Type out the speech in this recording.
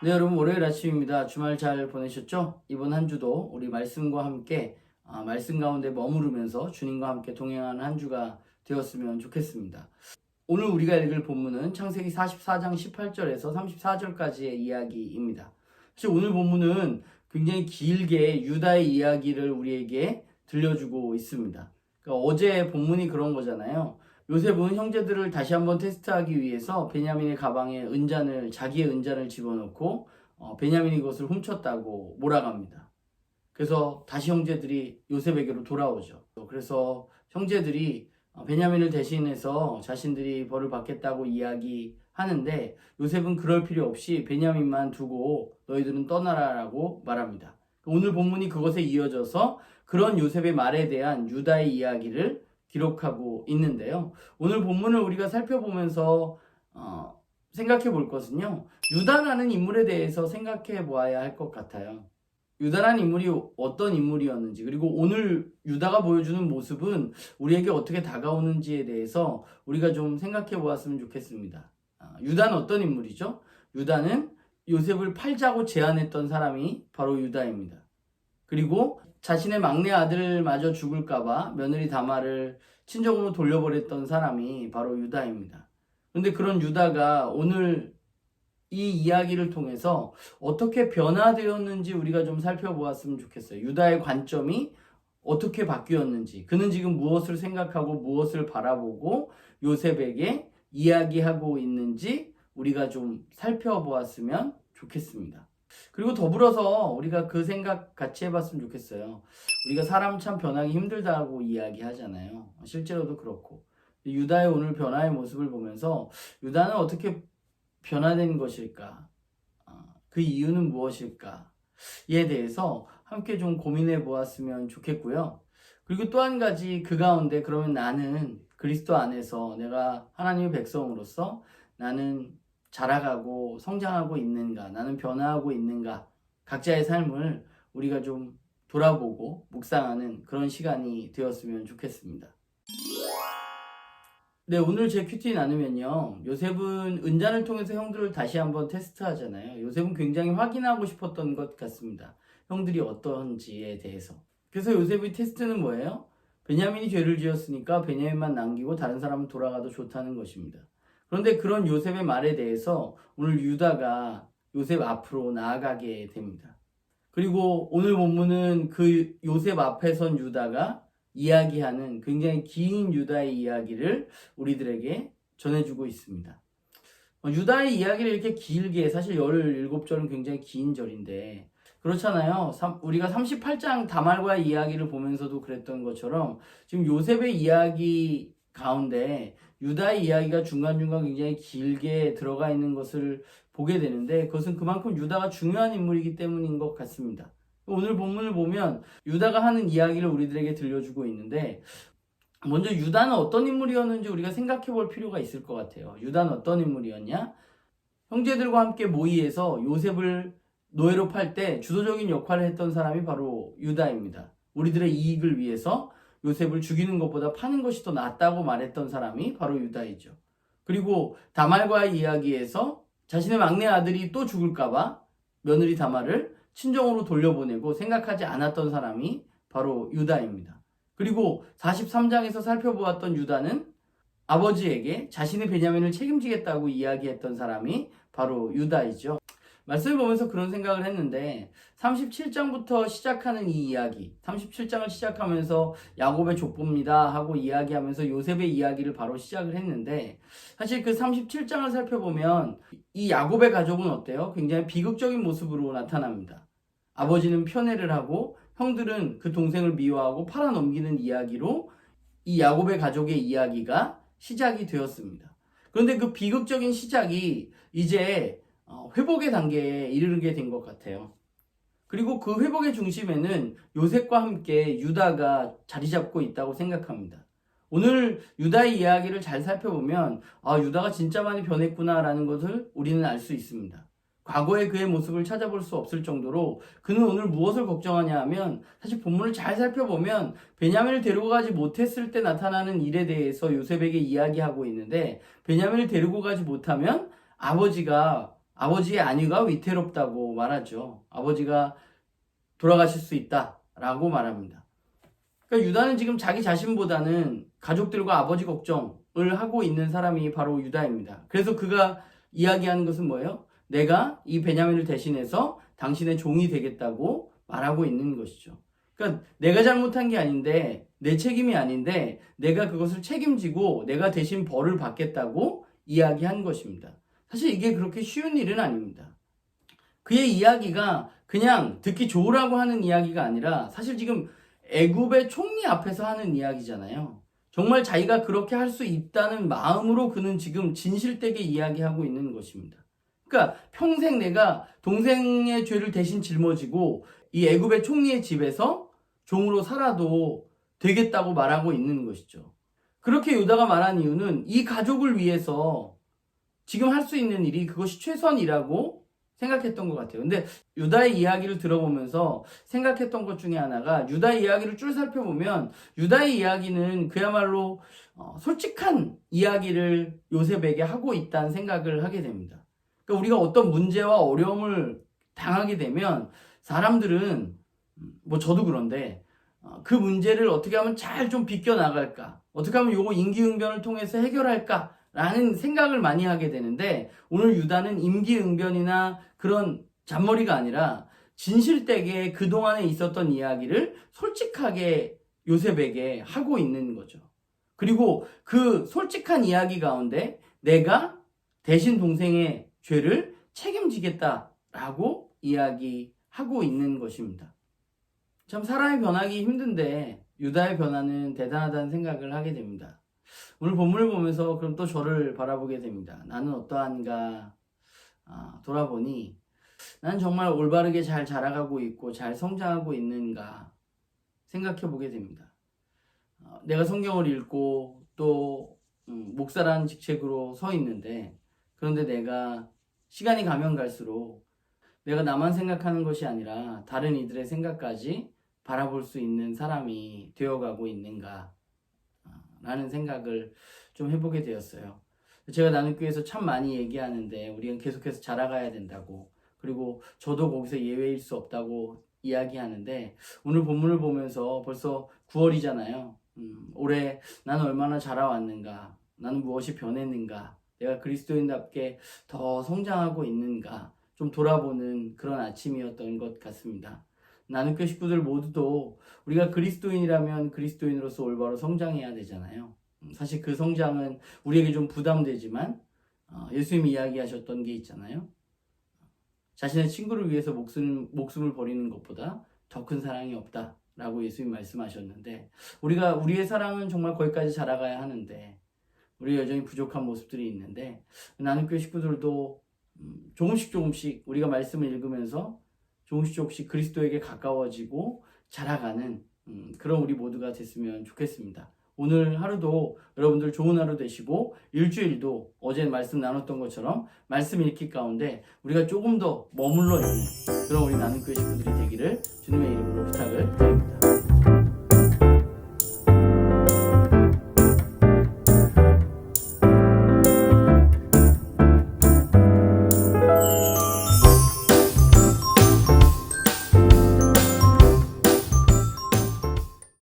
네, 여러분 월요일 아침입니다. 주말 잘 보내셨죠? 이번 한 주도 우리 말씀과 함께 말씀 가운데 머무르면서 주님과 함께 동행하는 한 주가 되었으면 좋겠습니다. 오늘 우리가 읽을 본문은 창세기 44장 18절에서 34절까지의 이야기입니다. 사실 오늘 본문은 굉장히 길게 유다의 이야기를 우리에게 들려주고 있습니다. 그러니까 어제 본문이 그런 거잖아요. 요셉은 형제들을 다시 한번 테스트하기 위해서 베냐민의 가방에 자기의 은잔을 집어넣고 베냐민이 그것을 훔쳤다고 몰아갑니다. 그래서 다시 형제들이 요셉에게로 돌아오죠. 그래서 형제들이 베냐민을 대신해서 자신들이 벌을 받겠다고 이야기하는데 요셉은 그럴 필요 없이 베냐민만 두고 너희들은 떠나라라고 말합니다. 오늘 본문이 그것에 이어져서 그런 요셉의 말에 대한 유다의 이야기를 기록하고 있는데요. 오늘 본문을 우리가 살펴보면서 생각해 볼 것은요. 유다라는 인물에 대해서 생각해 보아야 할 것 같아요. 유다라는 인물이 어떤 인물이었는지, 그리고 오늘 유다가 보여주는 모습은 우리에게 어떻게 다가오는지에 대해서 우리가 좀 생각해 보았으면 좋겠습니다. 유다는 어떤 인물이죠? 유다는 요셉을 팔자고 제안했던 사람이 바로 유다입니다. 그리고 자신의 막내 아들마저 죽을까봐 며느리 다말을 친정으로 돌려보냈던 사람이 바로 유다입니다. 그런데 그런 유다가 오늘 이 이야기를 통해서 어떻게 변화되었는지 우리가 좀 살펴보았으면 좋겠어요. 유다의 관점이 어떻게 바뀌었는지, 그는 지금 무엇을 생각하고 무엇을 바라보고 요셉에게 이야기하고 있는지 우리가 좀 살펴보았으면 좋겠습니다. 그리고 더불어서 우리가 그 생각 같이 해봤으면 좋겠어요. 우리가 사람 참 변하기 힘들다고 이야기하잖아요. 실제로도 그렇고. 유다의 오늘 변화의 모습을 보면서 유다는 어떻게 변화된 것일까? 그 이유는 무엇일까에 대해서 함께 좀 고민해 보았으면 좋겠고요. 그리고 또 한 가지 그 가운데 그러면 나는 그리스도 안에서 내가 하나님의 백성으로서 나는 자라가고 성장하고 있는가? 나는 변화하고 있는가? 각자의 삶을 우리가 좀 돌아보고 묵상하는 그런 시간이 되었으면 좋겠습니다. 네, 오늘 제 큐티 나누면요. 요셉은 은잔을 통해서 형들을 다시 한번 테스트하잖아요. 요셉은 굉장히 확인하고 싶었던 것 같습니다. 형들이 어떤지에 대해서. 그래서 요셉의 테스트는 뭐예요? 베냐민이 죄를 지었으니까 베냐민만 남기고 다른 사람은 돌아가도 좋다는 것입니다. 그런데 그런 요셉의 말에 대해서 오늘 유다가 요셉 앞으로 나아가게 됩니다. 그리고 오늘 본문은 그 요셉 앞에 선 유다가 이야기하는 굉장히 긴 유다의 이야기를 우리들에게 전해주고 있습니다. 유다의 이야기를 이렇게 길게, 사실 17절은 굉장히 긴 절인데 그렇잖아요. 우리가 38장 다말과의 이야기를 보면서도 그랬던 것처럼 지금 요셉의 이야기 가운데 유다의 이야기가 중간중간 굉장히 길게 들어가 있는 것을 보게 되는데 그것은 그만큼 유다가 중요한 인물이기 때문인 것 같습니다. 오늘 본문을 보면 유다가 하는 이야기를 우리들에게 들려주고 있는데 먼저 유다는 어떤 인물이었는지 우리가 생각해 볼 필요가 있을 것 같아요. 유다는 어떤 인물이었냐? 형제들과 함께 모의해서 요셉을 노예로 팔 때 주도적인 역할을 했던 사람이 바로 유다입니다. 우리들의 이익을 위해서 요셉을 죽이는 것보다 파는 것이 더 낫다고 말했던 사람이 바로 유다이죠. 그리고 다말과의 이야기에서 자신의 막내 아들이 또 죽을까봐 며느리 다말을 친정으로 돌려보내고 생각하지 않았던 사람이 바로 유다입니다. 그리고 43장에서 살펴보았던 유다는 아버지에게 자신의 베냐민을 책임지겠다고 이야기했던 사람이 바로 유다이죠. 말씀을 보면서 그런 생각을 했는데 37장부터 시작하는 이 이야기, 37장을 시작하면서 야곱의 족보입니다 하고 이야기하면서 요셉의 이야기를 바로 시작을 했는데 사실 그 37장을 살펴보면 이 야곱의 가족은 어때요? 굉장히 비극적인 모습으로 나타납니다. 아버지는 편애를 하고 형들은 그 동생을 미워하고 팔아넘기는 이야기로 이 야곱의 가족의 이야기가 시작이 되었습니다. 그런데 그 비극적인 시작이 이제 회복의 단계에 이르게 된 것 같아요. 그리고 그 회복의 중심에는 요셉과 함께 유다가 자리 잡고 있다고 생각합니다. 오늘 유다의 이야기를 잘 살펴보면 유다가 진짜 많이 변했구나라는 것을 우리는 알 수 있습니다. 과거의 그의 모습을 찾아볼 수 없을 정도로 그는 오늘 무엇을 걱정하냐 하면 사실 본문을 잘 살펴보면 베냐민을 데리고 가지 못했을 때 나타나는 일에 대해서 요셉에게 이야기하고 있는데 베냐민을 데리고 가지 못하면 아버지가 아버지의 안위가 위태롭다고 말하죠. 아버지가 돌아가실 수 있다라고 말합니다. 그러니까 유다는 지금 자기 자신보다는 가족들과 아버지 걱정을 하고 있는 사람이 바로 유다입니다. 그래서 그가 이야기하는 것은 뭐예요? 내가 이 베냐민을 대신해서 당신의 종이 되겠다고 말하고 있는 것이죠. 그러니까 내가 잘못한 게 아닌데, 내 책임이 아닌데 내가 그것을 책임지고 내가 대신 벌을 받겠다고 이야기한 것입니다. 사실 이게 그렇게 쉬운 일은 아닙니다. 그의 이야기가 그냥 듣기 좋으라고 하는 이야기가 아니라 사실 지금 애굽의 총리 앞에서 하는 이야기잖아요. 정말 자기가 그렇게 할 수 있다는 마음으로 그는 지금 진실되게 이야기하고 있는 것입니다. 그러니까 평생 내가 동생의 죄를 대신 짊어지고 이 애굽의 총리의 집에서 종으로 살아도 되겠다고 말하고 있는 것이죠. 그렇게 유다가 말한 이유는 이 가족을 위해서 지금 할 수 있는 일이 그것이 최선이라고 생각했던 것 같아요. 근데 유다의 이야기를 들어보면서 생각했던 것 중에 하나가, 유다의 이야기를 쭉 살펴보면 유다의 이야기는 그야말로 솔직한 이야기를 요셉에게 하고 있다는 생각을 하게 됩니다. 그러니까 우리가 어떤 문제와 어려움을 당하게 되면 사람들은, 뭐 저도 그런데 그 문제를 어떻게 하면 잘 좀 비껴나갈까, 어떻게 하면 요거 임기응변을 통해서 해결할까 라는 생각을 많이 하게 되는데, 오늘 유다는 임기응변이나 그런 잔머리가 아니라 진실되게 그동안에 있었던 이야기를 솔직하게 요셉에게 하고 있는 거죠. 그리고 그 솔직한 이야기 가운데 내가 대신 동생의 죄를 책임지겠다라고 이야기하고 있는 것입니다. 참 사람이 변하기 힘든데 유다의 변화는 대단하다는 생각을 하게 됩니다. 오늘 본문을 보면서 그럼 또 저를 바라보게 됩니다. 나는 어떠한가 돌아보니 나는 정말 올바르게 잘 자라가고 있고 잘 성장하고 있는가 생각해 보게 됩니다. 내가 성경을 읽고 또 목사라는 직책으로 서 있는데, 그런데 내가 시간이 가면 갈수록 내가 나만 생각하는 것이 아니라 다른 이들의 생각까지 바라볼 수 있는 사람이 되어가고 있는가 라는 생각을 좀 해보게 되었어요. 제가 나눔교회에서 참 많이 얘기하는데 우리는 계속해서 자라가야 된다고, 그리고 저도 거기서 예외일 수 없다고 이야기하는데, 오늘 본문을 보면서 벌써 9월이잖아요. 올해 나는 얼마나 자라왔는가, 나는 무엇이 변했는가, 내가 그리스도인답게 더 성장하고 있는가 좀 돌아보는 그런 아침이었던 것 같습니다. 나눔교회 식구들 모두도 우리가 그리스도인이라면 그리스도인으로서 올바로 성장해야 되잖아요. 사실 그 성장은 우리에게 좀 부담되지만 예수님이 이야기하셨던 게 있잖아요. 자신의 친구를 위해서 목숨을 버리는 것보다 더 큰 사랑이 없다라고 예수님 말씀하셨는데, 우리의 사랑은 정말 거기까지 자라가야 하는데 우리 여전히 부족한 모습들이 있는데, 나눔교회 식구들도 조금씩 우리가 말씀을 읽으면서 조금씩 그리스도에게 가까워지고 자라가는 그런 우리 모두가 됐으면 좋겠습니다. 오늘 하루도 여러분들 좋은 하루 되시고, 일주일도 어제 말씀 나눴던 것처럼 말씀 읽기 가운데 우리가 조금 더 머물러 있는 그런 우리 나눔교회 식구들이 되기를 주님의 이름으로 부탁을 드립니다.